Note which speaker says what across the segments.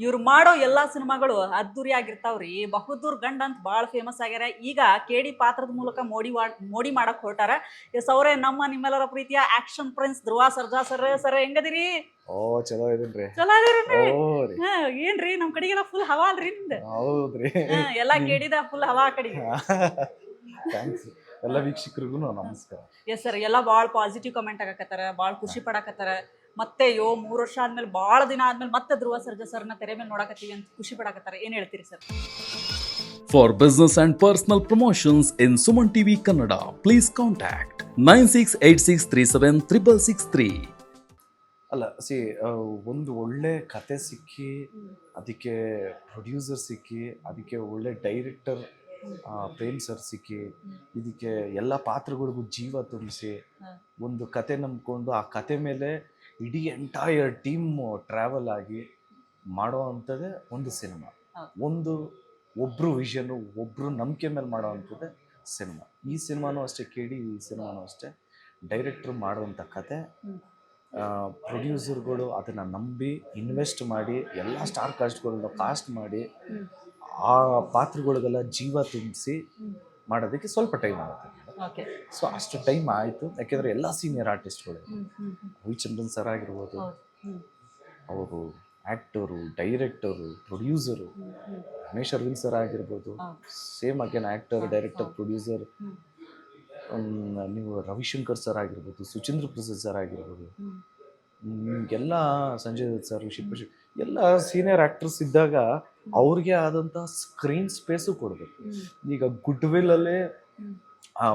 Speaker 1: ಇವ್ರು ಮಾಡೋ ಎಲ್ಲಾ ಸಿನಿಮಾಗಳು ಅದ್ದೂರಿ ಆಗಿರ್ತಾವ್ರಿ. ಬಹುದೂರ್ ಗಂಡ ಅಂತ ಬಾಳ ಫೇಮಸ್ ಆಗ್ಯಾರ. ಈಗ ಕೇಡಿ ಪಾತ್ರದ ಮೂಲಕ ಮೋಡಿ ಮಾಡಕ್ ಹೊರಟಾರ. ಎಸ್ ಅವರೇ, ನಮ್ಮ ನಿಮ್ಮೆಲ್ಲರ ಪ್ರೀತಿಯ action prince Dhruva Sarja sir. Sir ಹೆಂಗದಿರಿ?
Speaker 2: ಓ ಚಲೋ ಇದೀನ್ರಿ.
Speaker 1: ಚಲೋ
Speaker 2: ಓ
Speaker 1: ಅದಿರೇನ್ರಿ?
Speaker 2: ರೀ.
Speaker 1: ಹಾ, ಏನ್ರಿ ನಮ್ ಕಡೆಗೆಲ್ಲ ಫುಲ್ ಹವಾ ಅಲ್ರಿ ನಿಮ್ದು?
Speaker 2: ಹೌದ್ರಿ.
Speaker 1: ಎಲ್ಲಾ ಕೇಡಿದ ಫುಲ್ ಹವಾ ಆ ಕಡೆಗೆ.
Speaker 2: ಥ್ಯಾಂಕ್ಸ್. ಎಲ್ಲ ವೀಕ್ಷಕರಿಗೂ ನಮಸ್ಕಾರ.
Speaker 1: ಎಸ್ ಸರ್, ಎಲ್ಲ ಭಾಳ ಪಾಸಿಟಿವ್ ಕಮೆಂಟ್ ಆಗಕತ್ತಾರ, ಭಾಳ ಖುಷಿ ಪಡಕತ್ತಾರ. ಮತ್ತೆ 3 ವರ್ಷ ಆದ್ಮೇಲೆ, ಭಾಳ ದಿನ ಆದ್ಮೇಲೆ ಮತ್ತೆ ಧ್ರುವ ಸರ್ಜಾ ಸರ್ನ ತೆರೆ ಮೇಲೆ ನೋಡಕತ್ತೀವಿ ಅಂತ ಖುಷಿ ಪಡಕತ್ತಾರ. ಏನ್ ಹೇಳ್ತೀರಿ sir?
Speaker 3: For business and personal promotions in Suman TV Kannada, please contact 9686376663.
Speaker 2: ಅಲ್ಲ ಒಂದು ಒಳ್ಳೆ ಕತೆ ಸಿಕ್ಕಿ, ಅದಕ್ಕೆ ಪ್ರೊಡ್ಯೂಸರ್ ಸಿಕ್ಕಿ, ಅದಕ್ಕೆ ಒಳ್ಳೆ ಡೈರೆಕ್ಟರ್ ಪ್ರೇಮ್ ಸರ್ ಸಿಕ್ಕಿ, ಇದಕ್ಕೆ ಎಲ್ಲ ಪಾತ್ರಗಳಿಗೂ ಜೀವ ತುಂಬಿಸಿ ಒಂದು ಕತೆ ನಂಬ್ಕೊಂಡು ಆ ಕತೆ ಮೇಲೆ ಇಡೀ ಎಂಟೈರ್ ಟೀಮ್ ಟ್ರಾವೆಲ್ ಆಗಿ ಮಾಡೋ ಅಂಥದ್ದೇ ಒಂದು ಸಿನಿಮಾ. ಒಬ್ಬರು ವಿಷನ್ನು, ಒಬ್ಬರು ನಂಬಿಕೆ ಮೇಲೆ ಮಾಡೋ ಅಂಥದ್ದೇ ಸಿನಿಮಾ. ಈ ಸಿನಿಮಾನೂ ಅಷ್ಟೇ, ಕೇಳಿ ಈ ಸಿನಿಮಾನೂ ಅಷ್ಟೇ. ಡೈರೆಕ್ಟ್ರು ಮಾಡೋವಂಥ ಕತೆ, ಪ್ರೊಡ್ಯೂಸರ್ಗಳು ಅದನ್ನು ನಂಬಿ ಇನ್ವೆಸ್ಟ್ ಮಾಡಿ ಎಲ್ಲ ಸ್ಟಾರ್ ಕಾಸ್ಟ್ಗಳನ್ನ ಕಾಸ್ಟ್ ಮಾಡಿ ಆ ಪಾತ್ರಗಳಿಗೆಲ್ಲ ಜೀವ ತುಂಬಿಸಿ ಮಾಡೋದಕ್ಕೆ ಸ್ವಲ್ಪ ಟೈಮ್ ಆಗುತ್ತೆ. ಸೊ ಅಷ್ಟು ಟೈಮ್ ಆಯಿತು, ಯಾಕೆಂದರೆ ಎಲ್ಲ ಸೀನಿಯರ್ ಆರ್ಟಿಸ್ಟ್ಗಳು, ರವಿಚಂದ್ರನ್ ಸರ್ ಆಗಿರ್ಬೋದು, ಅವರು actor, director, producer, Ramesh Aravind sir ಆಗಿರ್ಬೋದು, same again actor, director, producer. ನೀವು ರವಿಶಂಕರ್ ಸರ್ ಆಗಿರ್ಬೋದು, ಸುಚೇಂದ್ರ ಪ್ರಸಾದ್ ಸರ್ ಆಗಿರ್ಬೋದು, ನಿಮಗೆಲ್ಲ ಸಂಜಯ್ ದತ್ ಸರ್, ಶಿಲ್ಪಶ್, ಎಲ್ಲ ಸೀನಿಯರ್ ಆ್ಯಕ್ಟರ್ಸ್ ಇದ್ದಾಗ ಅವ್ರಿಗೆ ಆದಂಥ ಸ್ಕ್ರೀನ್ ಸ್ಪೇಸು ಕೊಡಬೇಕು. ಈಗ ಗುಡ್ ವಿಲ್ಲಲ್ಲೇ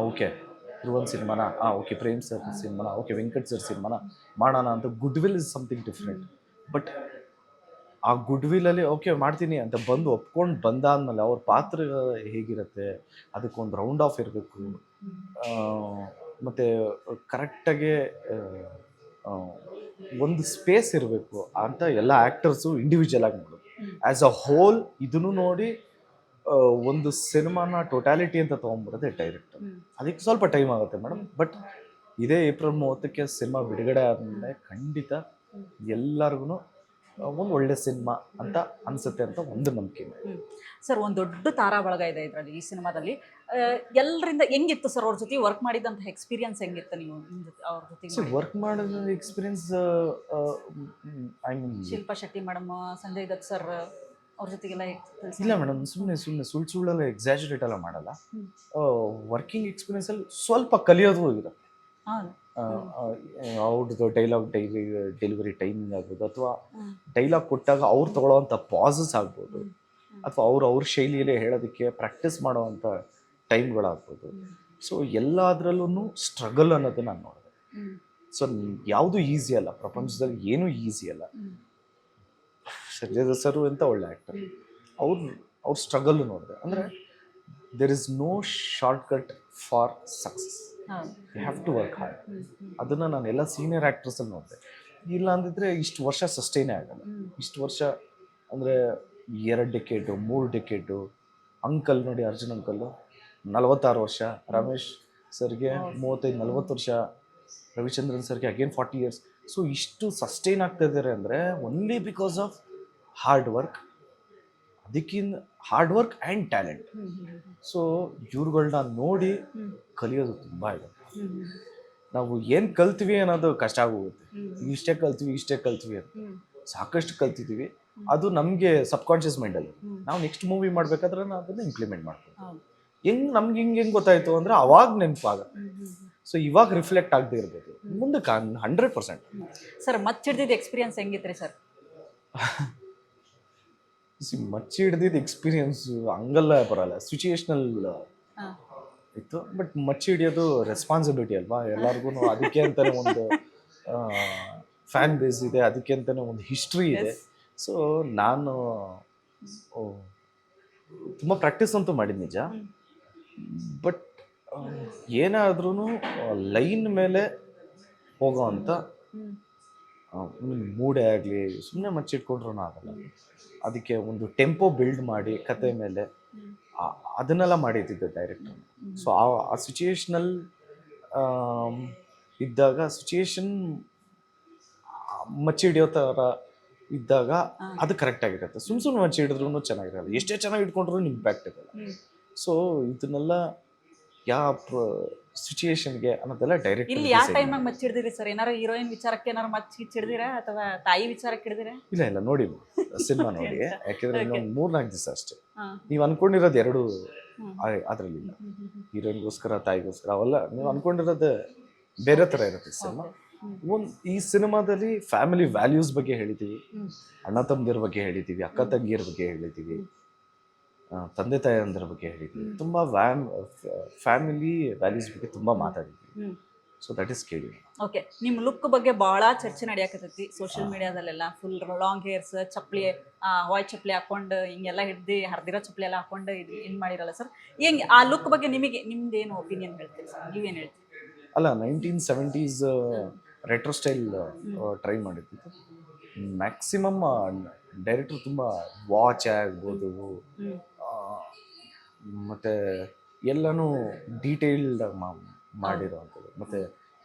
Speaker 2: ಓಕೆ ಧ್ರುವನ್ ಸಿನಿಮಾನ, ಓಕೆ ಪ್ರೇಮ್ ಸರ್ ಸಿನಿಮಾನ, ಓಕೆ ವೆಂಕಟ್ ಸರ್ ಸಿನಿಮಾನ ಮಾಡೋಣ ಅಂತ, good will is something different. But ಆ ಗುಡ್ ವಿಲ್ಲಲ್ಲಿ ಓಕೆ ಮಾಡ್ತೀನಿ ಅಂತ ಬಂದು ಒಪ್ಕೊಂಡು ಬಂದಾದ್ಮೇಲೆ ಅವ್ರ ಪಾತ್ರ ಹೇಗಿರುತ್ತೆ, ಅದಕ್ಕೊಂದು ರೌಂಡ್ ಆಫ್ ಇರಬೇಕು, ಮತ್ತು ಕರೆಕ್ಟಾಗಿ ಒಂದು ಸ್ಪೇಸ್ ಇರಬೇಕು ಅಂತ ಎಲ್ಲ ಆ್ಯಕ್ಟರ್ಸು ಇಂಡಿವಿಜುವಲ್ ಆಗಿ ನೋಡೋದು. ಆ್ಯಸ್ ಅ ಹೋಲ್ ಇದನ್ನು ನೋಡಿ ಒಂದು ಸಿನಿಮಾನ ಟೋಟ್ಯಾಲಿಟಿ ಅಂತ ತೊಗೊಂಡ್ಬರೋದೆ ಡೈರೆಕ್ಟರ್. ಅದಕ್ಕೆ ಸ್ವಲ್ಪ ಟೈಮ್ ಆಗುತ್ತೆ ಮೇಡಮ್. ಬಟ್ ಇದೇ ಏಪ್ರಿಲ್ 30ಕ್ಕೆ ಸಿನಿಮಾ ಬಿಡುಗಡೆ ಆದಮೇಲೆ ಖಂಡಿತ ಎಲ್ಲರಿಗೂ ಒಂದು ಒಳ್ಳೆ ಸಿನಿಮಾ ಅಂತ ಅನ್ಸುತ್ತೆ ಅಂತ ಒಂದು ನಂಬಿಕೆ.
Speaker 1: ಸರ್, ಒಂದು ದೊಡ್ಡ ತಾರಾ ಬಳಗ ಇದೆ ಇದರಲ್ಲಿ, ಈ ಸಿನಿಮಾದಲ್ಲಿ. ಎಲ್ಲರಿಂದ ಹೆಂಗಿತ್ತು ಸರ್ ಅವ್ರ ಜೊತೆ ವರ್ಕ್ ಮಾಡಿದಂಥ ಎಕ್ಸ್ಪೀರಿಯನ್ಸ್? ಹೆಂಗಿತ್ತು ನೀವು ಅವ್ರ ಜೊತೆ
Speaker 2: ವರ್ಕ್ ಮಾಡಿದ experience? I mean
Speaker 1: Shilpa Shetty madam, Sanjay Dutt sir ಅವ್ರ ಜೊತೆಗೆಲ್ಲ
Speaker 2: ಇಲ್ಲ ಮೇಡಮ್, ಸುಮ್ಮನೆ ಸುಳ್ಳೆಲ್ಲ ಎಕ್ಸಾಜುರೇಟ್ ಎಲ್ಲ ಮಾಡಲ್ಲ. ವರ್ಕಿಂಗ್ ಎಕ್ಸ್ಪೀರಿಯನ್ಸಲ್ಲಿ ಸ್ವಲ್ಪ ಕಲಿಯೋದು ಇರುತ್ತೆ. ಅವ್ರದ್ದು ಡೆಲಿವರಿ ಟೈಮಿಂಗ್ ಆಗ್ಬೋದು, ಅಥವಾ ಡೈಲಾಗ್ ಕೊಟ್ಟಾಗ ಅವ್ರು ತಗೊಳ್ಳೋವಂಥ ಪಾಸಸ್ ಆಗ್ಬೋದು, ಅಥವಾ ಅವ್ರ ಶೈಲಿಯಲ್ಲೇ ಹೇಳೋದಕ್ಕೆ ಪ್ರಾಕ್ಟೀಸ್ ಮಾಡೋವಂಥ ಟೈಮ್ಗಳಾಗ್ಬೋದು. ಸೊ ಎಲ್ಲದರಲ್ಲೂ ಸ್ಟ್ರಗಲ್ ಅನ್ನೋದು ನಾನು ನೋಡಿದೆ. ಸೊ ಯಾವುದು ಈಸಿ ಅಲ್ಲ ಪ್ರಪಂಚದಲ್ಲಿ, ಏನೂ ಈಸಿ ಅಲ್ಲ. ಸಂಜಯ್ ದತ್ ಸರ್ ಅಂತ ಒಳ್ಳೆ ಆ್ಯಕ್ಟರ್, ಅವ್ರ ಸ್ಟ್ರಗಲ್ಲು ನೋಡಿದೆ. ಅಂದರೆ there is no shortcut for success. You have to work hard. ಅದನ್ನು ನಾನು ಎಲ್ಲ ಸೀನಿಯರ್ ಆ್ಯಕ್ಟರ್ಸಲ್ಲಿ ನೋಡಿದೆ. ಇಲ್ಲ ಅಂದಿದ್ರೆ ಇಷ್ಟು ವರ್ಷ ಸಸ್ಟೈನೇ ಆಗಲ್ಲ. ಇಷ್ಟು ವರ್ಷ ಅಂದರೆ 2 ಡೆಕೇಡು, 3 ಡೆಕೇಡು. ಅಂಕಲ್ ನೋಡಿ, ಅರ್ಜುನ್ ಅಂಕಲ್ಲು 46 ವರ್ಷ, ರಮೇಶ್ ಸರ್ಗೆ 35-40 ವರ್ಷ, ರವಿಚಂದ್ರನ್ ಸರ್ಗೆ ಅಗೇನ್ 40 years. ಸೊ ಇಷ್ಟು ಸಸ್ಟೈನ್ ಆಗ್ತಾ ಇದ್ದಾರೆ ಅಂದರೆ only because of hard work. ಅದಕ್ಕಿಂತ hard work and talent. So ಇವ್ರುಗಳನ್ನ ನೋಡಿ ಕಲಿಯೋದು ತುಂಬ ಇದೆ. ನಾವು ಏನು ಕಲ್ತೀವಿ ಅನ್ನೋದು ಕಷ್ಟ ಆಗೋಗುತ್ತೆ. ಇಷ್ಟೇ ಕಲ್ತೀವಿ ಅಂತ ಸಾಕಷ್ಟು ಕಲ್ತಿದ್ದೀವಿ. ಅದು ನಮಗೆ ಸಬ್ಕಾನ್ಷಿಯಸ್ ಮೈಂಡಲ್ಲಿ. ನಾವು ನೆಕ್ಸ್ಟ್ ಮೂವಿ ಮಾಡಬೇಕಾದ್ರೆ ನಾವು ಅದನ್ನು ಇಂಪ್ಲಿಮೆಂಟ್ ಮಾಡ್ತೀವಿ. ನಮ್ಗೆ ಹೆಂಗೆ ಗೊತ್ತಾಯಿತು ಅಂದರೆ ಅವಾಗ ನೆನಪಾಗುತ್ತೆ. ಸೊ ಇವಾಗ ರಿಫ್ಲೆಕ್ಟ್ ಆಗದೆ ಇರ್ಬೋದು, ಮುಂದಕ್ಕೆ 100%.
Speaker 1: ಸರ್, ಮಚ್ಚಿಡ್ದಿದ್ದ ಎಕ್ಸ್ಪೀರಿಯನ್ಸ್ ಹೆಂಗಿತ್ರಿ ಸರ್?
Speaker 2: ಮಚ್ಚಿ ಹಿಡ್ದಿದ್ದು ಎಕ್ಸ್ಪೀರಿಯನ್ಸು ಹಂಗಲ್ಲ ಬರಲ್ಲ, ಸಿಚುಯೇಷನಲ್ ಇತ್ತು. ಬಟ್ ಮಚ್ಚಿ ಹಿಡಿಯೋದು ರೆಸ್ಪಾನ್ಸಿಬಿಲಿಟಿ ಅಲ್ವಾ ಎಲ್ಲರಿಗೂ. ಅದಕ್ಕೆ ಅಂತಲೇ ಒಂದು ಫ್ಯಾನ್ ಬೇಸ್ ಇದೆ, ಅದಕ್ಕೆ ಅಂತಲೇ ಒಂದು ಹಿಸ್ಟ್ರಿ ಇದೆ. ಸೊ ನಾನು ತುಂಬ ಪ್ರಾಕ್ಟೀಸ್ ಅಂತೂ ಮಾಡಿದ್ದು ನಿಜ. ಬಟ್ ಏನಾದ್ರೂ ಲೈನ್ ಮೇಲೆ ಹೋಗೋ ಅಂಥ ಮೂಡೇ ಆಗಲಿ, ಸುಮ್ಮನೆ ಮಚ್ಚಿಟ್ಕೊಂಡ್ರೂ ಆಗಲ್ಲ. ಅದಕ್ಕೆ ಒಂದು ಟೆಂಪೋ ಬಿಲ್ಡ್ ಮಾಡಿ ಕತೆ ಮೇಲೆ ಅದನ್ನೆಲ್ಲ ಮಾಡಿದ್ದಿದ್ದು ಡೈರೆಕ್ಟರ್. ಸೊ ಆ ಸಿಚುಯೇಷನಲ್ ಇದ್ದಾಗ ಸಿಚುಯೇಷನ್ ಮಚ್ಚಿ ಹಿಡಿಯೋ ಥರ ಇದ್ದಾಗ ಅದು ಕರೆಕ್ಟ್ ಆಗಿರುತ್ತೆ. ಸುಮ್ಮನೆ ಮಚ್ಚಿ ಹಿಡಿದ್ರು ಚೆನ್ನಾಗಿರಲ್ಲ, ಎಷ್ಟೇ ಚೆನ್ನಾಗಿ ಇಟ್ಕೊಂಡ್ರು ಇಂಪ್ಯಾಕ್ಟ್ ಇರಲ್ಲ. ಸೊ ಇದನ್ನೆಲ್ಲ ಯಾವ ಸಿಚುಯೇಷನ್ಗೆ ಅನ್ನೋದೆಲ್ಲ ಡೈರೆಕ್ಟ್
Speaker 1: ಇಲ್ಲಿ ಯಾವ ಟೈಮಾಗ ಮಚ್ಚಿಡ್ದಿರಿ ಸರ್? ಏನಾರು ಹೀರೋಯಿನ್ ವಿಚಾರಕ್ಕೆ ಏನಾರು ಮಚ್ಚಿಡ್ದಿರಾ ಅಥವಾ ತಾಯಿ ವಿಚಾರಕ್ಕೆ ಹಿಡಿದಿರಾ?
Speaker 2: ಇಲ್ಲ ನೋಡಿ ಸಿನಿಮಾ ನೋಡಿ, ಯಾಕೆಂದ್ರೆ ಇನ್ನೊಂದು 3-4 ದಿವಸ ಅಷ್ಟೇ. ನೀವು ಅನ್ಕೊಂಡಿರೋದು ಎರಡು ಅದ್ರಲ್ಲಿಲ್ಲ, ಹೀರೋಯಿನ್ಗೋಸ್ಕರ ತಾಯಿಗೋಸ್ಕರ ಅವೆಲ್ಲ ನೀವು ಅನ್ಕೊಂಡಿರೋದು ಬೇರೆ ತರ ಇರುತ್ತೆ ಸಿನಿಮಾ. ಈ ಸಿನಿಮಾದಲ್ಲಿ ಫ್ಯಾಮಿಲಿ ವ್ಯಾಲ್ಯೂಸ್ ಬಗ್ಗೆ ಹೇಳಿದ್ದೀವಿ, ಅಣ್ಣ ತಮ್ಮದಿರ ಬಗ್ಗೆ ಹೇಳಿದ್ದೀವಿ, ಅಕ್ಕ ತಂಗಿಯರ ಬಗ್ಗೆ ಹೇಳಿದ್ದೀವಿ, ತಂದೆ ತಾಯಿಯಂದ್ರ ಬಗ್ಗೆ ಹೇಳಿದ್ದೀವಿ, ತುಂಬ ಫ್ಯಾಮಿಲಿ ವ್ಯಾಲ್ಯೂಸ್ ಬಗ್ಗೆ ತುಂಬ ಮಾತಾಡಿದ್ದೀವಿ. ಸೊ ದಟ್ ಈಸ್ ಕೇಳಿ.
Speaker 1: ಓಕೆ, ನಿಮ್ಮ ಲುಕ್ ಬಗ್ಗೆ ಭಾಳ ಚರ್ಚೆ ನಡೆಯಕತ್ತೈತಿ ಸೋಷಿಯಲ್ ಮೀಡಿಯಾದಲ್ಲೆಲ್ಲ. ಫುಲ್ ಲಾಂಗ್ ಹೇರ್ಸ್, ಚಪ್ಪಲಿ, ವಾಯ್ ಚಪ್ಪಲಿ ಹಾಕೊಂಡು ಹಿಂಗೆಲ್ಲ ಹಿಡ್ದು ಹರಿದಿರೋ ಚಪ್ಪಲಿ ಎಲ್ಲ ಹಾಕೊಂಡು ಇದು ಮಾಡಿರಲ್ಲ ಸರ್. ಹೆಂಗೆ ಆ ಲುಕ್ ಬಗ್ಗೆ ನಿಮ್ದೇನು ಒಪಿನಿಯನ್ ಹೇಳ್ತೀರಿ ಸರ್? ನೀವೇನು ಹೇಳ್ತೀರಿ?
Speaker 2: ಅಲ್ಲ, 1970s ರೆಟ್ರೋ ಸ್ಟೈಲ್ ಟ್ರೈ ಮಾಡಿದ್ದು. ಮ್ಯಾಕ್ಸಿಮಮ್ ಡೈರೆಕ್ಟರ್ ತುಂಬ ವಾಚ್ ಆಗ್ಬೋದು, ಮತ್ತು ಎಲ್ಲನೂ ಡೀಟೇಲ್ಡ್ ಮಾಡಿರೋವಂಥದ್ದು, ಮತ್ತು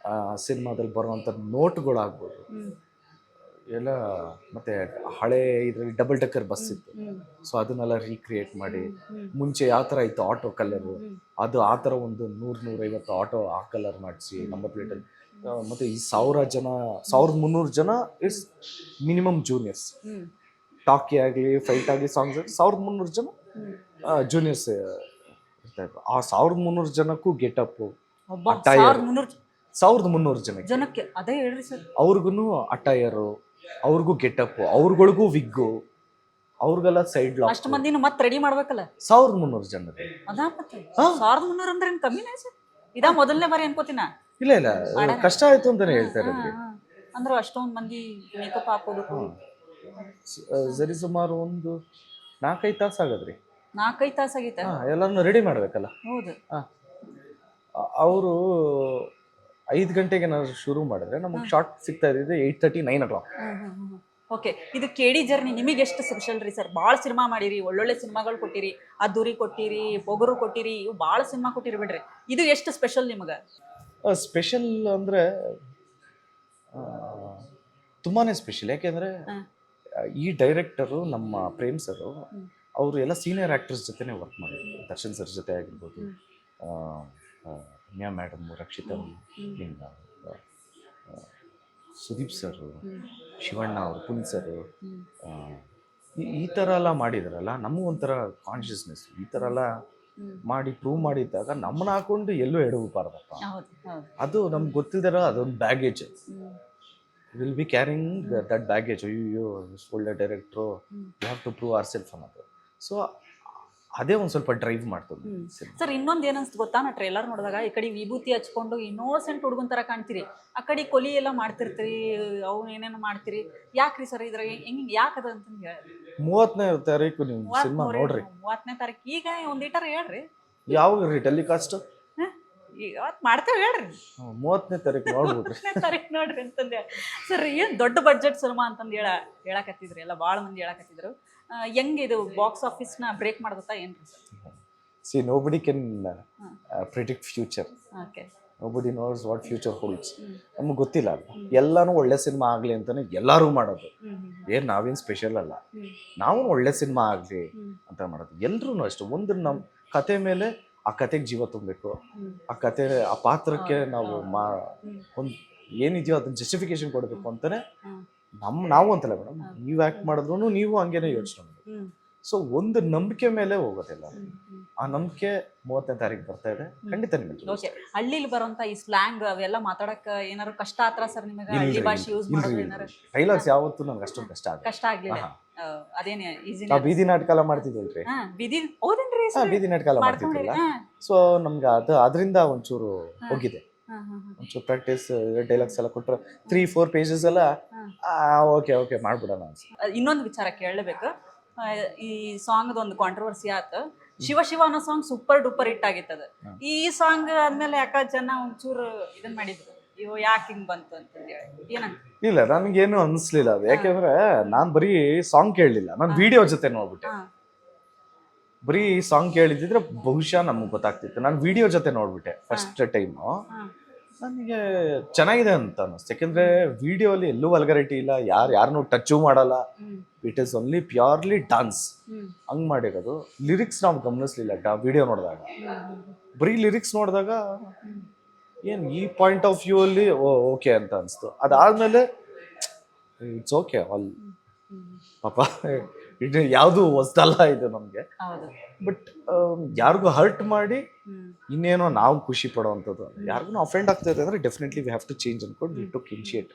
Speaker 2: ಸಿನಿಮಾದಲ್ಲಿ ಬರುವಂಥ ನೋಟ್ಗಳಾಗ್ಬೋದು ಎಲ್ಲ, ಮತ್ತು ಹಳೆ ಇದರಲ್ಲಿ ಡಬಲ್ ಡೆಕ್ಕರ್ ಬಸ್ ಇತ್ತು, ಸೊ ಅದನ್ನೆಲ್ಲ ರೀಕ್ರಿಯೇಟ್ ಮಾಡಿ, ಮುಂಚೆ ಯಾವ ಥರ ಇತ್ತು ಆಟೋ ಕಲರು, ಅದು ಆ ಥರ ಒಂದು 100-150 ಆಟೋ ಆ ಕಲರ್ ಮಾಡಿಸಿ ನಂಬರ್ ಪ್ಲೇಟಲ್ಲಿ. ಮತ್ತು ಈ 1300 ಜನ ಇಟ್ಸ್ ಮಿನಿಮಮ್ ಜೂನಿಯರ್ಸ್. ಟಾಕಿ ಆಗಲಿ, ಫೈಟ್ ಆಗಲಿ, ಸಾಂಗ್ಸ್ ಆಗಲಿ 1300 ಜನ ಜೂನಿಯರ್ಸ್ ಇರ್ತಾಯಿದ್ರು. ಆ 1300 ಜನಕ್ಕೂ ಗೆಟಪ್ಪು, 1300
Speaker 1: ಜನಕ್ಕೆ ಅದೇ ಹೇಳ್ರಿ ಸರ್.
Speaker 2: ಅವ್ರಿಗೂ ಅಟೈರು, ಅವ್ರಿಗೂ ಗೆಟಪ್ಪು, ಅವ್ರಗಳಿಗೂ ವಿಗ್ಗು, ಅವ್ರಿಗೆಲ್ಲ ಸೈಡ್ ಲಾಕ್.
Speaker 1: ಅಷ್ಟು ಮಂದಿನ ಮತ್ತೆ ರೆಡಿ ಮಾಡ್ಬೇಕಲ್ಲ.
Speaker 2: 1300 ಜನ.
Speaker 1: ಅದಾ ಮತ್ತೆ 1300 ಅಂದ್ರೆ ಏನು ಕಮ್ಮಿನೇ ಸರ್? ಇದಾ ಮೊದಲನೇ ಬಾರಿ ಅನ್ಕೋತೀನ.
Speaker 2: ಇಲ್ಲ ಕಷ್ಟ ಆಯ್ತು ಅಂತಾನೆ ಹೇಳ್ತಾ ಇರೋದು.
Speaker 1: ಅಂದ್ರೆ ಅಷ್ಟೊಂದು ಮಂದಿ ಮೇಕಪ್ ಹಾಕೋದಕ್ಕೂ
Speaker 2: ಸರಿ ಸುಮಾರು ಒಂದು 4-5 ತಾಸು ಆಗದ್ರಿ.
Speaker 1: 4-5 ತಾಸು ಆಗೈತೆ
Speaker 2: ಎಲ್ಲಾನು ರೆಡಿ ಮಾಡ್ಬೇಕಲ್ಲ.
Speaker 1: ಹೌದು.
Speaker 2: ಅವರು 5 ಗಂಟೆಗೆ ನಾವು ಶುರು ಮಾಡಿದ್ರೆ ನಮಗೆ ಶಾರ್ಟ್ ಸಿಗ್ತಾ ಇದ್ದಿದ್ದು 8:30-9 o'clock.
Speaker 1: ಓಕೆ, ಇದು ಕೇಡಿ ಜರ್ನಿ ನಿಮಗೆ ಎಷ್ಟು ಸ್ಪೆಷಲ್ ರೀ ಸರ್? ಭಾಳ ಸಿನಿಮಾ ಮಾಡಿರಿ, ಒಳ್ಳೊಳ್ಳೆ ಸಿನಿಮಾಗಳು ಕೊಟ್ಟಿರಿ, ಅದ್ದೂರಿ ಕೊಟ್ಟಿರಿ, ಪೊಗರು ಕೊಟ್ಟಿರಿ, ಇವು ಭಾಳ ಸಿನಿಮಾ ಕೊಟ್ಟಿರಿ ಬಿಡ್ರಿ. ಇದು ಎಷ್ಟು ಸ್ಪೆಷಲ್ ನಿಮಗೆ?
Speaker 2: ಸ್ಪೆಷಲ್ ಅಂದರೆ ತುಂಬಾ ಸ್ಪೆಷಲ್. ಯಾಕೆಂದರೆ ಈ ಡೈರೆಕ್ಟರು ನಮ್ಮ ಪ್ರೇಮ್ ಸರು, ಅವರು ಎಲ್ಲ ಸೀನಿಯರ್ ಆ್ಯಕ್ಟರ್ಸ್ ಜೊತೆನೇ ವರ್ಕ್ ಮಾಡಿದ್ರು. ದರ್ಶನ್ ಸರ್ ಜೊತೆ ಆಗಿರ್ಬೋದು, ರಮ್ಯಾ ಮೇಡಮ್, ರಕ್ಷಿತಾ, ಸುದೀಪ್ ಸರ್, ಶಿವಣ್ಣ ಅವರು, ಪುನೀತ್ ಸರ್, ಈ ಥರ ಎಲ್ಲ ಮಾಡಿದಾರಲ್ಲ, ನಮಗೂ ಒಂಥರ ಕಾನ್ಷಿಯಸ್ನೆಸ್. ಈ ಥರ ಎಲ್ಲ ಮಾಡಿ ಪ್ರೂವ್ ಮಾಡಿದ್ದಾಗ ನಮ್ಮನ್ನ ಹಾಕೊಂಡು ಎಲ್ಲೂ ಎಡವಬಾರ್ದಪ್ಪ. ಅದು ನಮ್ಗೆ ಗೊತ್ತಿದ್ದಾರ ಅದೊಂದು baggage. Will be carrying that baggage. ಅಯ್ಯೋ ಒಳ್ಳೆ director, you have to prove our self ಅನ್ನೋದು. ಸೊ ಅದೇ ಒಂದು ಸ್ವಲ್ಪ ಡ್ರೈವ್ ಮಾಡ್ತದೆ
Speaker 1: ಸರ್. ಇನ್ನೊಂದು ಏನನ್ಸ್ತು ಗೊತ್ತಾ, ನಾ ಟ್ರೇಲರ್ ನೋಡಿದಾಗ ಈ ಕಡೆ ವಿಭೂತಿ ಹಚ್ಕೊಂಡು ಇನ್ನೋಸೆಂಟ್ ಹುಡುಗನ್ ಥರ ಕಾಣ್ತೀರಿ, ಆ ಕಡೆ ಕೊಲಿ ಎಲ್ಲ ಮಾಡ್ತಿರ್ತೀರಿ, ಅವು ಏನೇನು ಮಾಡ್ತೀರಿ. ಯಾಕ್ರಿ ಸರ್ ಇದ್ರಾಗ ಹೆಂಗೆ ಯಾಕದ ಅಂತಂದು ಹೇಳಿ?
Speaker 2: 30ನೇ ತಾರೀಕು ನೀವು ಸಿನಿಮಾ ನೋಡ್ರಿ.
Speaker 1: 30ನೇ ತಾರೀಕು ಈಗ ಒಂದೀಟಾರ ಹೇಳ್ರಿ.
Speaker 2: ಯಾವಾಗ ರೀ ಟೆಲಿಕಾಸ್ಟ್?
Speaker 1: ಇವತ್ತು ಮಾಡ್ತೇವೆ ಹೇಳ್ರಿ.
Speaker 2: 30ನೇ ತಾರೀಕು ನೋಡ್ಬಿಡ್ರಿ.
Speaker 1: 30ನೇ ತಾರೀಕು ನೋಡ್ರಿ ಅಂತಂದೆ ಸರ್. ಏನು ದೊಡ್ಡ ಬಡ್ಜೆಟ್ ಸಿನಿಮಾ ಅಂತಂದು ಹೇಳಕತ್ತಿದ್ರಿ, ಎಲ್ಲ ಭಾಳ ಮಂದಿ ಹೇಳಕತ್ತಿದ್ರು. ಹೆಂಗೆ ಇದು ಬಾಕ್ಸ್ ಆಫೀಸ್ನ ಬ್ರೇಕ್ ಮಾಡ್ದತ್ತಾ ಏನ್ರಿ sir?
Speaker 2: See, nobody can predict future.
Speaker 1: Okay.
Speaker 2: Nobody knows what future holds. ನಮ್ಗೆ ಗೊತ್ತಿಲ್ಲ ಅಲ್ಲ. ಎಲ್ಲಾನು ಒಳ್ಳೆ ಸಿನಿಮಾ ಆಗಲಿ ಅಂತಾನೆ ಎಲ್ಲರೂ ಮಾಡೋದು. ಏನು ನಾವೇನು ಸ್ಪೆಷಲ್ ಅಲ್ಲ. ನಾವು ಒಳ್ಳೆ ಸಿನಿಮಾ ಆಗಲಿ ಅಂತ ಮಾಡೋದು. ಎಲ್ಲರೂ ಅಷ್ಟೇ. ಒಂದು ನಮ್ಮ ಕತೆ ಮೇಲೆ ಆ ಕತೆಗೆ ಜೀವ ತುಂಬಬೇಕು. ಆ ಕತೆ, ಆ ಪಾತ್ರಕ್ಕೆ ನಾವು ಒಂದು ಏನಿದೆಯೋ ಅದನ್ನ ಜಸ್ಟಿಫಿಕೇಶನ್ ಕೊಡಬೇಕು ಅಂತಾನೆ ನಾವು ಅಂತಲ್ಲ ಮೇಡಮ್, ನೀವು ಆ್ಯಕ್ಟ್ ಮಾಡಿದ್ರು ನೀವು ಹಂಗೇನೆ ಯೋಚನೆ ಮಾಡಿ. ಸೊ ಒಂದು ನಂಬಿಕೆ ಮೇಲೆ ಹೋಗೋದಿಲ್ಲ. ಆ ನಂಬಿಕೆ 30ನೇ ತಾರೀಕು ಬರ್ತಾ ಇದೆ, ಖಂಡಿತ ನಿಮಗೆ.
Speaker 1: ಓಕೆ, ಹಳ್ಳಿಲಿ ಬರುವಂತ ಈ ಸ್ಲ್ಯಾಂಗ್ ಅವೆಲ್ಲ ಮಾತಾಡಕ್ಕೆ ಏನಾರು ಕಷ್ಟ ಆತ್ರ ಸರ್ ನಿಮಗೆ? ಹಳ್ಳಿ ಭಾಷೆ ಯೂಸ್ ಮಾಡೋದು ಏನಾರು?
Speaker 2: ಡೈಲಾಗ್ಸ್ ಯಾವತ್ತೂ ನಂಗೆ ಅಷ್ಟೊಂದು ಕಷ್ಟ
Speaker 1: ಆಗ್ಲಿಲ್ಲ. ಅದೇನೇ ಈಸಿ.
Speaker 2: ನಾವು ಬೀದಿ ನಾಟಕ ಎಲ್ಲ ಮಾಡ್ತಿದ್ವಲ್ರಿ.
Speaker 1: ಬೀದಿ ಹೌದೇನ್ರಿ?
Speaker 2: ಬೀದಿ ನಾಟಕ ಎಲ್ಲ ಮಾಡ್ತಿದ್ವಲ್ಲ. ಸೊ ನಮ್ಗೆ ಅದರಿಂದ ಒಂಚೂರು ಹೋಗಿದೆ. ಒಂಚೂರು ಪ್ರಾಕ್ಟೀಸ್, ಡೈಲಾಗ್ಸ್ ಎಲ್ಲ ಕೊಟ್ಟರೆ 3-4 ಪೇಜಸ್ ಎಲ್ಲ ಓಕೆ ಮಾಡ್ಬಿಡೋಣ.
Speaker 1: ಇನ್ನೊಂದು ವಿಚಾರ ಕೇಳಬೇಕು. ಈ ಸಾಂಗ್ ಒಂದು ಕಾಂಟ್ರವರ್ಸಿ ಆಯ್ತು. ಶಿವ ಶಿವ ಅನ್ನೋ ಸಾಂಗ್ ಸೂಪರ್ ಡೂಪರ್ ಹಿಟ್ ಆಗಿತ್ತದ. ಈ ಸಾಂಗ್ ಆದ್ಮೇಲೆ ಯಾಕ ಜನ ಒಂಚೂರು ಇದನ್ ಮಾಡಿದ್ರು, ಇವು ಯಾಕೆ ಹಿಂಗ್ ಬಂತು ಅಂತಂದು ಹೇಳಿ ಏನಂತ? ಇಲ್ಲ,
Speaker 2: ನನ್ಗೇನು ಅನ್ಸ್ಲಿಲ್ಲ ಅದು. ಯಾಕೆಂದ್ರೆ ನಾನ್ ಬರೀ ಸಾಂಗ್ ಕೇಳಲಿಲ್ಲ, ನಾನು ವಿಡಿಯೋ ಜೊತೆ ನೋಡ್ಬಿಟ್ಟೆ. ಬರೀ ಸಾಂಗ್ ಕೇಳಿದ್ರೆ ಬಹುಶಃ ನಮ್ಗೆ ಗೊತ್ತಾಗ್ತಿತ್ತು. ನಾನು ವಿಡಿಯೋ ಜೊತೆ ನೋಡ್ಬಿಟ್ಟೆ ಫಸ್ಟ್ ಟೈಮು. ನನಗೆ ಚೆನ್ನಾಗಿದೆ ಅಂತ ಅನ್ನಿಸ್ತು. ಯಾಕೆಂದ್ರೆ ವಿಡಿಯೋ ಅಲ್ಲಿ ಎಲ್ಲೂ ವಲ್ಗರಿಟಿ ಇಲ್ಲ, ಯಾರನ್ನೂ ಟಚ್ಚು ಮಾಡಲ್ಲ. It is only purely dance. ಹಂಗ್ ಮಾಡಿರೋದು. ಲಿರಿಕ್ಸ್ ನಾವು ಗಮನಿಸ್ಲಿಲ್ಲ ವಿಡಿಯೋ ನೋಡಿದಾಗ. ಬರೀ ಲಿರಿಕ್ಸ್ ನೋಡಿದಾಗ ಏನ್ ಈ ಪಾಯಿಂಟ್ ಆಫ್ ವ್ಯೂ ಅಲ್ಲಿ ಓಕೆ ಅಂತ ಅನಿಸ್ತು. ಅದಾದ್ಮೇಲೆ ಇಟ್ಸ್ ಓಕೆ ಆಲ್. ಪಾಪ ಇದು ಯಾವುದು ಹೊಸದಲ್ಲ ಇದು ನಮಗೆ. ಬಟ್ ಯಾರಿಗೂ ಹರ್ಟ್ ಮಾಡಿ ಇನ್ನೇನೋ ನಾವು ಖುಷಿ ಪಡುವಂಥದ್ದು, ಯಾರಿಗೂ ಅಫೆಂಡ್ ಆಗ್ತಾ ಇದೆ ಅಂದ್ರೆ definitely we have to change ಅನ್ಕೊಂಡು ವಿ ಟುಕ್ ಇನಿಷಿಯೇಟ್.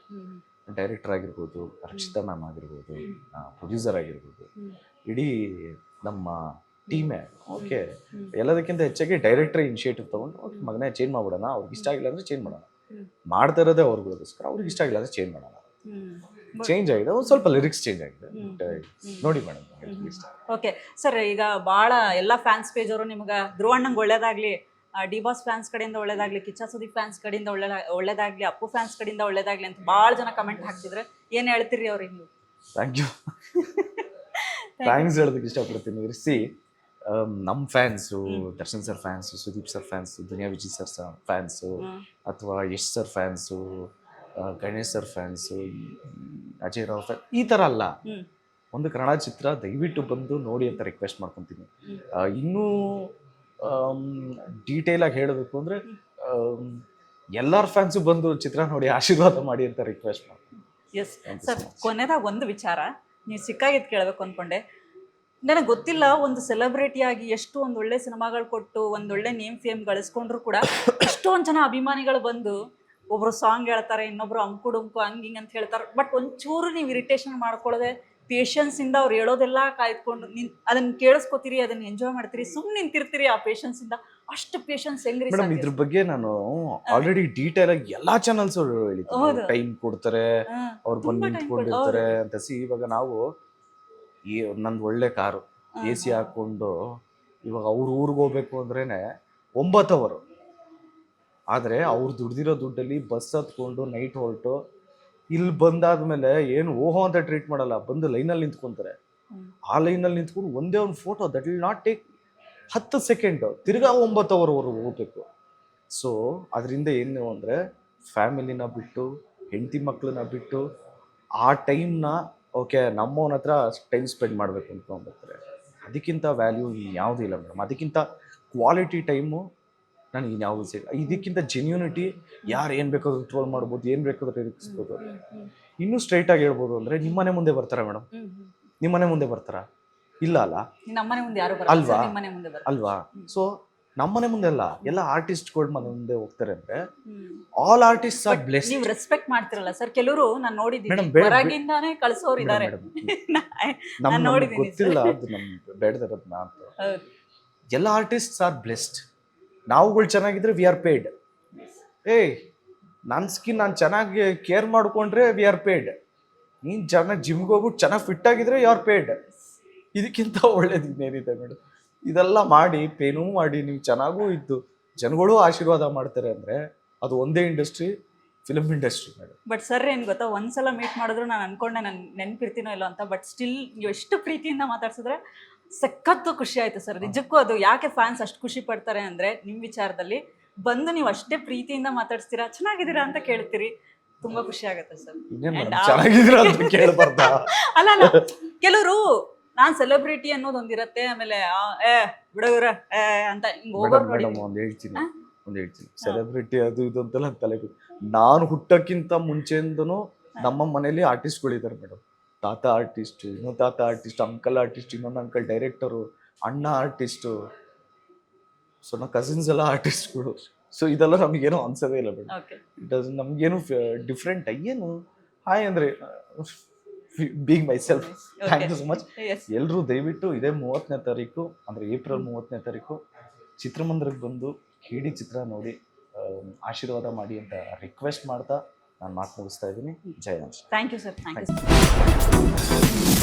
Speaker 2: ಡೈರೆಕ್ಟರ್ ಆಗಿರ್ಬೋದು, ರಕ್ಷಿತಾ ಮ್ಯಾಮ್ ಆಗಿರ್ಬೋದು, ಪ್ರೊಡ್ಯೂಸರ್ ಆಗಿರ್ಬೋದು, ಇಡೀ ನಮ್ಮ ಟೀಮೇ ಓಕೆ. ಎಲ್ಲದಕ್ಕಿಂತ ಹೆಚ್ಚಾಗಿ ಡೈರೆಕ್ಟರ್ ಇನಿಷಿಯೇಟಿವ್ ತಗೊಂಡು ಓಕೆ ಮಗನೇ ಚೇಂಜ್ ಮಾಡ್ಬಿಡೋಣ, ಅವ್ರಿಗೆ ಇಷ್ಟ ಆಗಿಲ್ಲ ಅಂದ್ರೆ ಚೇಂಜ್ ಮಾಡೋಣ. ಮಾಡ್ತಾ ಇರೋದೇ ಅವ್ರಿಗೋಸ್ಕರ, ಅವ್ರಿಗೆ ಇಷ್ಟ ಆಗಿಲ್ಲ ಅಂದ್ರೆ ಚೇಂಜ್ ಮಾಡೋಣ. ಚೇಂಜ್ ಆಗಿದೆ, ಒಂದು ಸ್ವಲ್ಪ ಲಿರಿಕ್ಸ್ ಚೇಂಜ್ ಆಗಿದೆ. ನೋಡಿ ಮೇಡಮ್.
Speaker 1: ಓಕೆ ಸರ್, ಈಗ ಭಾಳ ಎಲ್ಲ ಫ್ಯಾನ್ಸ್ ಪೇಜ್ ಅವರು ನಿಮ್ಗೆ ಧ್ರುವಣ್ಣಂಗೆ ಒಳ್ಳೇದಾಗ್ಲಿ, ಡಿ ಬಾಸ್ ಫ್ಯಾನ್ಸ್ ಕಡೆಯಿಂದ ಒಳ್ಳೇದಾಗ್ಲಿ, ಕಿಚ್ಚ ಸುದೀಪ್ ಫ್ಯಾನ್ಸ್ ಕಡೆಯಿಂದ ಒಳ್ಳೇದಾಗ್ಲಿ, ಅಪ್ಪು ಫ್ಯಾನ್ಸ್ ಕಡೆಯಿಂದ ಒಳ್ಳೇದಾಗ್ಲಿ ಅಂತ ಭಾಳ ಜನ ಕಮೆಂಟ್ ಹಾಕ್ತಿದ್ರೆ ಏನು ಹೇಳ್ತೀರಿ ಅವ್ರಿಗೆ ನೀವು?
Speaker 2: ಥ್ಯಾಂಕ್ ಯು, ಥ್ಯಾಂಕ್ಸ್ ಹೇಳೋದಕ್ಕೆ ಇಷ್ಟಪಡ್ತೀನಿ. ಸಿ ನಮ್ಮ fans, Darshan sir fans, Sudeep sir fans, Duniya Vijay sir fans, ಅಥವಾ Yash sir fans, Ganesh sir fans, Ajay Rao fan, ಈ ಥರ ಅಲ್ಲ. ಒಂದು ಕನ್ನಡ ಚಿತ್ರ ದಯವಿಟ್ಟು ಬಂದು ನೋಡಿ ಅಂತ ರಿಕ್ವೆಸ್ಟ್ ಮಾಡ್ಕೊತೀನಿ. ಇನ್ನೂ ಡೀಟೇಲ್ ಆಗಿ ಹೇಳಬೇಕು ಅಂದರೆ ಎಲ್ಲರ ಫ್ಯಾನ್ಸು ಬಂದು ಚಿತ್ರ ನೋಡಿ ಆಶೀರ್ವಾದ ಮಾಡಿ ಅಂತ ರಿಕ್ವೆಸ್ಟ್ ಮಾಡ್ತೀನಿ.
Speaker 1: ಎಸ್ ಸರ್, ಕೊನೆದಾಗ ಒಂದು ವಿಚಾರ ನೀವು ಸಿಕ್ಕಾಗಿದ್ದು ಕೇಳಬೇಕು ಅಂದ್ಕೊಂಡೆ. ನನಗೆ ಗೊತ್ತಿಲ್ಲ, ಒಂದು ಸೆಲೆಬ್ರಿಟಿಯಾಗಿ ಎಷ್ಟು ಒಂದು ಒಳ್ಳೆ ಸಿನಿಮಾಗಳು ಕೊಟ್ಟು ಒಂದೊಳ್ಳೆ ನೇಮ್ ಫೇಮ್ ಗಳಿಸ್ಕೊಂಡ್ರು ಕೂಡ ಎಷ್ಟೊಂದು ಜನ ಅಭಿಮಾನಿಗಳು ಬಂದು ಒಬ್ರು ಸಾಂಗ್ ಹೇಳ್ತಾರೆ, ಇನ್ನೊಬ್ರು ಅಂಕು ಡುಂಕು ಹಂಗೆ ಹಿಂಗೆ ಅಂತ ಹೇಳ್ತಾರೆ. ಬಟ್ ಒಂಚೂರು ನೀವು ಇರಿಟೇಷನ್ ಮಾಡ್ಕೊಳ್ಳದೆ ಪೇಷನ್ಸಿಂದ ಅವ್ರು ಹೇಳೋದೆಲ್ಲ ಕಾಯ್ದುಕೊಂಡು ಅದನ್ನ ಕೇಳಿಸ್ಕೊತೀರಿ, ಅದನ್ನ ಎಂಜಾಯ್ ಮಾಡ್ತೀರಿ, ಸುಮ್ಮನೆ ನಿಂತಿರ್ತೀರಿ ಆ ಪೇಷನ್ಸಿಂದ. ಅಷ್ಟು ಪೇಷನ್ಸ್ ಹೆಂಗ್ರಿ
Speaker 2: ಮೇಡಮ್? ಇದ್ರ ಬಗ್ಗೆ ನಾನು ಆಲ್ರೆಡಿ ಡೀಟೇಲ್ ಆಗಿ ಎಲ್ಲಾ ಚಾನಲ್ಸ್ ಹೇಳಿದ್ದೀನಿ. ಟೈಮ್ ಕೊಡ್ತಾರೆ, ಅವ್ರು ಬಂದು ನಿಂತ್ಕೊಂಡಿರ್ತಾರೆ ಅಂತ. ಇವಾಗ ನಾವು ನಂದು ಒಳ್ಳೆ ಕಾರು AC ಹಾಕೊಂಡು ಇವಾಗ ಅವ್ರ ಊರಿಗೆ ಹೋಗ್ಬೇಕು ಅಂದ್ರೇನೆ 9 ಅವರು. ಆದರೆ ಅವ್ರು ದುಡ್ದಿರೋ ದುಡ್ಡಲ್ಲಿ ಬಸ್ ಹತ್ಕೊಂಡು ನೈಟ್ ಹೊರಟು ಇಲ್ಲಿ ಬಂದಾದ್ಮೇಲೆ ಏನು ಓಹೋ ಅಂತ ಟ್ರೀಟ್ ಮಾಡಲ್ಲ, ಬಂದು ಲೈನಲ್ಲಿ ನಿಂತ್ಕೊಂತಾರೆ. ಆ ಲೈನಲ್ಲಿ ನಿಂತ್ಕೊಂಡು ಒಂದೇ ಒಂದು photo, that will not take 10 second, ತಿರ್ಗಾ 9 ಅವರ್ವರೆಗೂ ಹೋಗ್ಬೇಕು. ಸೊ ಅದರಿಂದ ಏನು ಅಂದರೆ ಫ್ಯಾಮಿಲಿನ ಬಿಟ್ಟು, ಹೆಂಡತಿ ಮಕ್ಕಳನ್ನ ಬಿಟ್ಟು ಆ ಟೈಮ್ನ ಓಕೆ ನಮ್ಮವನ ಹತ್ರ ಟೈಮ್ ಸ್ಪೆಂಡ್ ಮಾಡಬೇಕು ಅಂದ್ಕೊಂಡ್ಬರ್ತಾರೆ. ಅದಕ್ಕಿಂತ ವ್ಯಾಲ್ಯೂ ಯಾವುದೂ ಇಲ್ಲ ಮೇಡಮ್. ಅದಕ್ಕಿಂತ ಕ್ವಾಲಿಟಿ ಟೈಮು ನನಗೆ ಇನ್ಯಾವುದು ಸಿಗ. ಇದಕ್ಕಿಂತ ಜೆನ್ಯೂನಿಟಿ ಯಾರು ಏನು ಬೇಕಾದ್ರೂ ಟ್ರೋಲ್ ಮಾಡ್ಬೋದು, ಏನು ಬೇಕಾದ್ರೂ ಇರಿಸ್ಬೋದು. ಇನ್ನೂ ಸ್ಟ್ರೈಟಾಗಿ ಹೇಳ್ಬೋದು ಅಂದರೆ ನಿಮ್ಮನೆ ಮುಂದೆ ಬರ್ತಾರಾ ಮೇಡಮ್? ನಿಮ್ಮನೆ ಮುಂದೆ ಬರ್ತಾರಾ? ಇಲ್ಲ ಅಲ್ಲ, ಅಲ್ವಾ? ಅಲ್ವಾ? ಸೊ ನಮ್ಮನೆ ಮುಂದೆ ಅಲ್ಲ, ಎಲ್ಲ ಆರ್ಟಿಸ್ಟ್ಗಳ ಮನೆ ಮುಂದೆ ಹೋಗ್ತಾರೆ ಅಂದ್ರೆ ಆಲ್ ಆರ್ಟಿಸ್ಟ್ ಆರ್ ಬ್ಲೆಸ್ಡ್.
Speaker 1: ನೀವು ರೆಸ್ಪೆಕ್ಟ್ ಮಾಡ್ತಿರಲ್ಲ ಸರ್. ಕೆಲವರು ನಾನು ನೋಡಿದ್ದೀನಿ ಹೊರಗಿಂದಾನೇ ಕಳಿಸೋರು ಇದ್ದಾರೆ.
Speaker 2: ನಮ್ಗೆ ಗೊತ್ತಿಲ್ಲ, ಅದು ನಮ್ಗೆ ಬೇಡದಿರೋದು ಮಾತು. ಎಲ್ಲ ಆರ್ಟಿಸ್ಟ್ ಆರ್ ಬ್ಲೆಸ್ಡ್. ನಾವುಗಳು ಚೆನ್ನಾಗಿದ್ರೆ ವಿ ಆರ್ ಪೇಯ್ಡ್. ನನ್ನ ಸ್ಕಿನ್ ನಾನು ಚೆನ್ನಾಗಿ ಕೇರ್ ಮಾಡ್ಕೊಂಡ್ರೆ ವಿ ಆರ್ ಪೇಯ್ಡ್. ನೀನು ಚೆನ್ನಾಗಿ ಜಿಮ್ಗೆ ಹೋಗ್ಬಿಟ್ಟು ಚೆನ್ನಾಗಿ ಫಿಟ್ ಆಗಿದ್ರೆ ಯು ಆರ್ ಪೇಯ್ಡ್. ಇದಕ್ಕಿಂತ ಒಳ್ಳೇದು ಇನ್ನೇನಿದೆ ಮೇಡಮ್? ಇದೆಲ್ಲ ಮಾಡಿ ಪೇನೂ ಮಾಡಿ ನೀವು ಚೆನ್ನಾಗೂ ಇದ್ದು ಜನಗಳು ಆಶೀರ್ವಾದ ಮಾಡ್ತಾರೆ ಅಂದರೆ ಅದು ಒಂದೇ industry, film industry madam.
Speaker 1: But sir ಏನು ಗೊತ್ತಾ, ಒಂದ್ಸಲ ಮೀಟ್ ಮಾಡಿದ್ರು ನಾನು ಅನ್ಕೊಂಡೆ ನಾನು ನೆನಪಿರ್ತೀನೋ ಇಲ್ಲೋ ಅಂತ. ಬಟ್ ಸ್ಟಿಲ್ ನೀವು ಎಷ್ಟು ಪ್ರೀತಿಯಿಂದ ಮಾತಾಡ್ಸಿದ್ರೆ ಸಖತ್ತು ಖುಷಿ ಆಯ್ತು ಸರ್. ನಿಜಕ್ಕೂ ಅದು ಯಾಕೆ ಫ್ಯಾನ್ಸ್ ಅಷ್ಟು ಖುಷಿ ಪಡ್ತಾರೆ ಅಂದರೆ ನಿಮ್ಮ ವಿಚಾರದಲ್ಲಿ ಬಂದು ನೀವು ಅಷ್ಟೇ ಪ್ರೀತಿಯಿಂದ ಮಾತಾಡ್ಸ್ತೀರಾ, ಚೆನ್ನಾಗಿದ್ದೀರಾ ಅಂತ ಕೇಳ್ತೀರಿ, ತುಂಬಾ ಖುಷಿ ಆಗುತ್ತೆ ಸರ್. ಅಲ್ಲ ಅಲ್ಲ, ಕೆಲವರು ನಾನ್ ಸೆಲೆಬ್ರಿಟಿ ಅನ್ನೋದೊಂದಿರತ್ತೆ, ಆಮೇಲೆ ಬಿಡೋರ ಅಂತ ಹಿಂಗ್ ಹೋಗೋರು ನೋಡಿ.
Speaker 2: ಒಂದ್ ಹೇಳ್ತೀನಿ, ಸೆಲೆಬ್ರಿಟಿ ಅದು ಇದು ಅಂತೆಲ್ಲ ತಲೆ. ನಾನು ಹುಟ್ಟಕ್ಕಿಂತ ಮುಂಚೆಯಿಂದನೂ ನಮ್ಮ ಮನೇಲಿ ಆರ್ಟಿಸ್ಟ್ಗಳಿದ್ದಾರೆ ಮೇಡಮ್. ತಾತ ಆರ್ಟಿಸ್ಟ್, ಇನ್ನೊಂದು ತಾತ ಆರ್ಟಿಸ್ಟ್, ಅಂಕಲ್ ಆರ್ಟಿಸ್ಟ್, ಇನ್ನೊಂದು ಅಂಕಲ್ ಡೈರೆಕ್ಟರು, ಅಣ್ಣ ಆರ್ಟಿಸ್ಟು. ಸೊ ನಮ್ಮ ಕಸಿನ್ಸ್ ಎಲ್ಲ ಆರ್ಟಿಸ್ಟ್ಗಳು. ಸೊ ಇದೆಲ್ಲ ನಮಗೇನು ಅನ್ಸೋದೇ ಇಲ್ಲ ಮೇಡಮ್. ಇಟ್ ನಮಗೇನು ಡಿಫ್ರೆಂಟ್. ಏನು ಹಾಯ್ ಅಂದರೆ being myself. Thank you so much. ಎಲ್ಲರೂ ದಯವಿಟ್ಟು ಇದೇ 30ನೇ ತಾರೀಕು ಅಂದರೆ ಏಪ್ರಿಲ್ 30ನೇ ತಾರೀಕು ಚಿತ್ರಮಂದಿರಕ್ಕೆ ಬಂದು KD ಚಿತ್ರ ನೋಡಿ ಆಶೀರ್ವಾದ ಮಾಡಿ ಅಂತ ರಿಕ್ವೆಸ್ಟ್ ಮಾಡ್ತಾ ನಾನು ಮಾತು ಮುಗಿಸ್ತಾ ಇದ್ದೀನಿ. ಜೈ ನಮಸ್ಕಾರ.
Speaker 1: Thank you sir. Thank you.